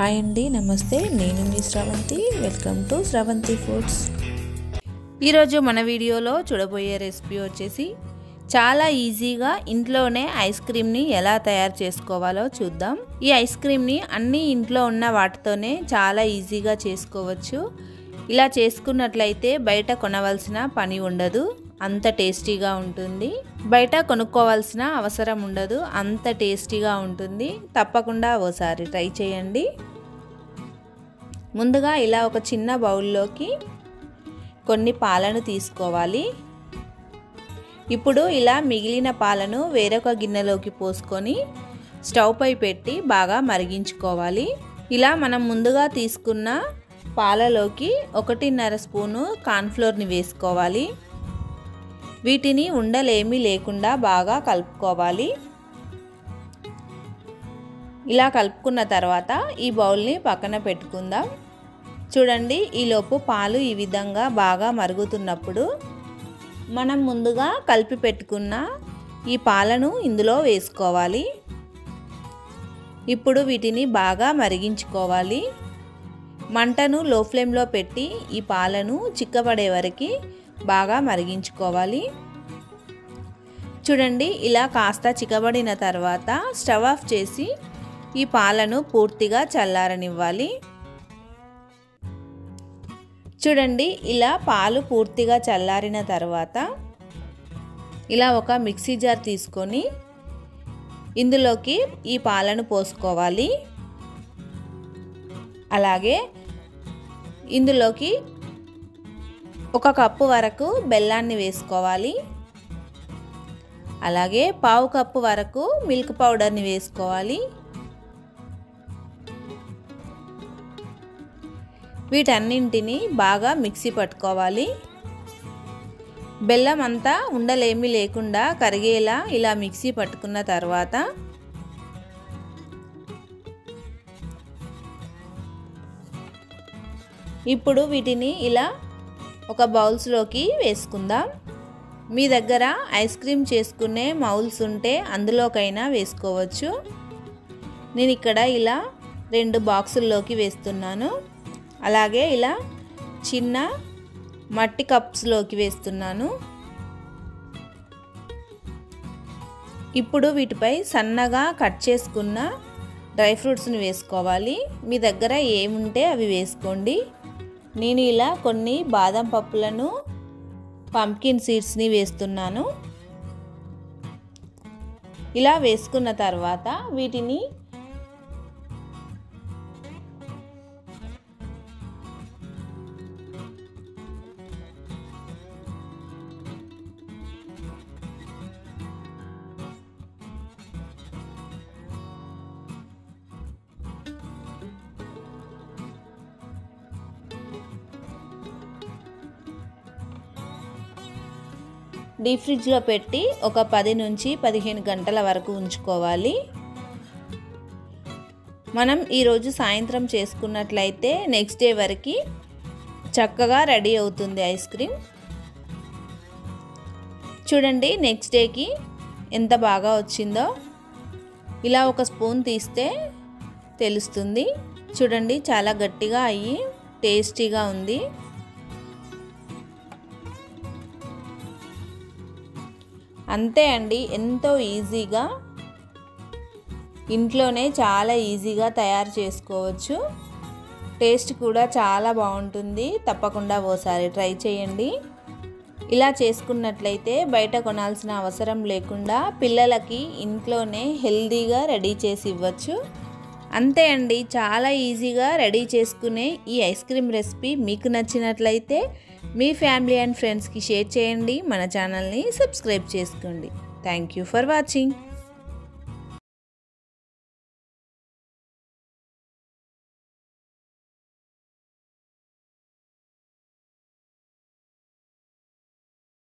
Hi అండి, నమస్తే. నేను మీ Sravanthi. Welcome to Sravanthi foods. ఈరోజు మన వీడియోలో చూడబోయే రెసిపీ వచ్చేసి చాలా ఈజీగా ఇంట్లోనే ఐస్ క్రీమ్ని ఎలా తయారు చేసుకోవాలో చూద్దాం. ఈ ఐస్ క్రీమ్ని అన్ని ఇంట్లో ఉన్న వాటితోనే చాలా ఈజీగా చేసుకోవచ్చు. ఇలా చేసుకున్నట్లయితే బయట కొనవలసిన పని ఉండదు, అంత టేస్టీగా ఉంటుంది. బయట కొనుక్కోవాల్సిన అవసరం ఉండదు, అంత టేస్టీగా ఉంటుంది. తప్పకుండా ఓసారి ట్రై చేయండి. ముందుగా ఇలా ఒక చిన్న బౌల్లోకి కొన్ని పాలను తీసుకోవాలి. ఇప్పుడు ఇలా మిగిలిన పాలను వేరొక గిన్నెలోకి పోసుకొని స్టవ్ పై పెట్టి బాగా మరిగించుకోవాలి. ఇలా మనం ముందుగా తీసుకున్న పాలలోకి 1.5 స్పూను కార్న్ఫ్లోర్ని వేసుకోవాలి. వీటిని ఉండలేమీ లేకుండా బాగా కలుపుకోవాలి. ఇలా కలుపుకున్న తర్వాత ఈ బౌల్ని పక్కన పెట్టుకుందాం. చూడండి, ఈలోపు పాలు ఈ విధంగా బాగా మరుగుతున్నప్పుడు మనం ముందుగా కలిపి పెట్టుకున్న ఈ పాలను ఇందులో వేసుకోవాలి. ఇప్పుడు వీటిని బాగా మరిగించుకోవాలి. మంటను లో ఫ్లేమ్లో పెట్టి ఈ పాలను చిక్కబడే వరకు బాగా మరిగించుకోవాలి. చూడండి, ఇలా కాస్త చిక్కబడిన తర్వాత స్టవ్ ఆఫ్ చేసి ఈ పాలను పూర్తిగా చల్లారనివ్వాలి. చూడండి, ఇలా పాలు పూర్తిగా చల్లారిన తర్వాత ఇలా ఒక మిక్సీ జార్ తీసుకొని ఇందులోకి ఈ పాలను పోసుకోవాలి. అలాగే ఇందులోకి 1 కప్పు వరకు బెల్లాన్ని వేసుకోవాలి. అలాగే 1/2 కప్పు వరకు మిల్క్ పౌడర్ని వేసుకోవాలి. వీటన్నింటినీ బాగా మిక్సీ పట్టుకోవాలి. బెల్లం అంతా ఉండలేమీ లేకుండా కరిగేలా ఇలా మిక్సీ పట్టుకున్న తర్వాత ఇప్పుడు వీటిని ఇలా ఒక బౌల్స్లోకి వేసుకుందాం. మీ దగ్గర ఐస్ క్రీమ్ చేసుకునే మౌల్స్ ఉంటే అందులోకైనా వేసుకోవచ్చు. నేను ఇక్కడ ఇలా 2 బాక్సుల్లోకి వేస్తున్నాను. అలాగే ఇలా చిన్న మట్టి కప్స్లోకి వేస్తున్నాను. ఇప్పుడు వీటిపై సన్నగా కట్ చేసుకున్న డ్రై ఫ్రూట్స్ని వేసుకోవాలి. మీ దగ్గర ఏముంటే అవి వేసుకోండి. నేను ఇలా కొన్ని బాదం పప్పులను, పంకిన్ సీడ్స్ని వేస్తున్నాను. ఇలా వేసుకున్న తర్వాత వీటిని డీప్ ఫ్రిడ్జ్లో పెట్టి ఒక 10 నుంచి 15 గంటల వరకు ఉంచుకోవాలి. మనం ఈరోజు సాయంత్రం చేసుకున్నట్లయితే నెక్స్ట్ డే వరకు చక్కగా రెడీ అవుతుంది ఐస్ క్రీమ్. చూడండి, నెక్స్ట్ డేకి ఎంత బాగా వచ్చిందో. ఇలా ఒక స్పూన్ తీస్తే తెలుస్తుంది. చూడండి, చాలా గట్టిగా అయ్యి టేస్టీగా ఉంది. అంతే అండి, ఎంతో ఈజీగా ఇంట్లోనే చాలా ఈజీగా తయారు చేసుకోవచ్చు. టేస్ట్ కూడా చాలా బాగుంటుంది. తప్పకుండా ఓసారి ట్రై చేయండి. ఇలా చేసుకున్నట్లయితే బయట కొనాల్సిన అవసరం లేకుండా పిల్లలకి ఇంట్లోనే హెల్తీగా రెడీ చేసి ఇవ్వచ్చు. అంతే అండి, చాలా ఈజీగా రెడీ చేసుకునే ఈ ఐస్ క్రీమ్ రెసిపీ మీకు నచ్చినట్లయితే మీ ఫ్యామిలీ అండ్ ఫ్రెండ్స్కి షేర్ చేయండి. మన ఛానల్ని సబ్స్క్రైబ్ చేసుకోండి. Thank you for watching.